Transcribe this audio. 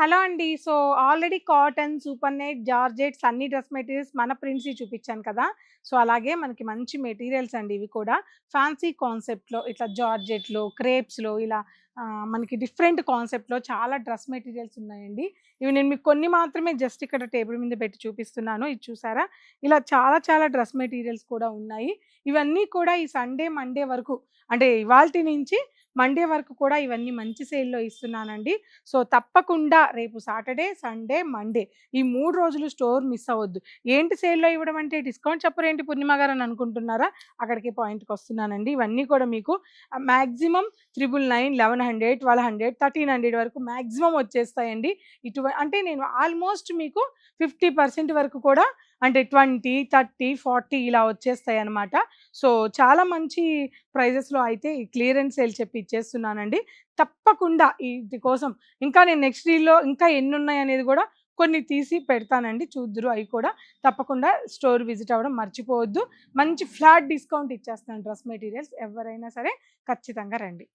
Hello అండి. So, already cotton, super net, georgettes అన్ని dress materials మన ప్రింట్స్‌వి చూపిచ్చాను కదా! సో, అలాగే మనకి మంచి మెటీరియల్స్ అండి ఇవి కూడా. ఫ్యాన్సీ కాన్సెప్ట్‌లో ఇట్లా జార్జెట్‌లో, క్రేప్స్‌లో ఇలా మనకి డిఫరెంట్ కాన్సెప్ట్‌లో చాలా డ్రెస్ మెటీరియల్స్ ఉన్నాయండి. ఇవి నేను మీకు కొన్ని మాత్రమే జస్ట్ ఇక్కడ టేబుల్ మీద పెట్టి చూపిస్తున్నాను. ఇది చూసారా? ఇలా చాలా చాలా డ్రెస్ మెటీరియల్స్ కూడా ఉన్నాయి. ఇవన్నీ కూడా ఈ సండే, మండే వరకు అంటే ఇవాల్టి నుంచి మండే వరకు కూడా ఇవన్నీ మంచి సేల్‌లో ఇస్తున్నానండి. సో, తప్పకుండా రేపు సాటర్‌డే, సండే, మండే ఈ 3 రోజులు స్టోర్ మిస్ అవ్వద్దు. ఏంటి సేల్‌లో ఇవ్వడం అంటే డిస్కౌంట్ చెప్పరేంటి పూర్ణిమ గారు అని అనుకుంటున్నారా? అక్కడికి పాయింట్‌కొస్తున్నానండి. ఇవన్నీ కూడా మీకు మాక్సిమం 999, 1100, 1200, 1300 వరకు మాక్సిమం వచ్చేస్తాయండి. అంటే నేను ఆల్మోస్ట్ మీకు 50% వరకు కూడా అంటే 20, 30, 40 ఇలా వచ్చేస్తాయన్నమాట. సో, చాలా మంచి ప్రైజెస్‌లో అయితే ఈ క్లియరెన్స్ సేల్ చెప్పి ఇచ్చేస్తున్నానండి. తప్పకుండా ఈటి కోసం ఇంకా నేను నెక్స్ట్ రీల్‌లో ఇంకా ఎన్నున్నాయనేది గూడా కొన్ని తీసి పెడతానండి. చూద్దురు అయి కూడా. తప్పకుండా స్టోర్ విజిట్ అవ్వడం మర్చిపోవద్దు. మంచి ఫ్లాట్ డిస్కౌంట్ ఇచ్చేస్తున్నాను డ్రెస్ మెటీరియల్స్. ఎవరైనా సరే ఖచ్చితంగా రండి.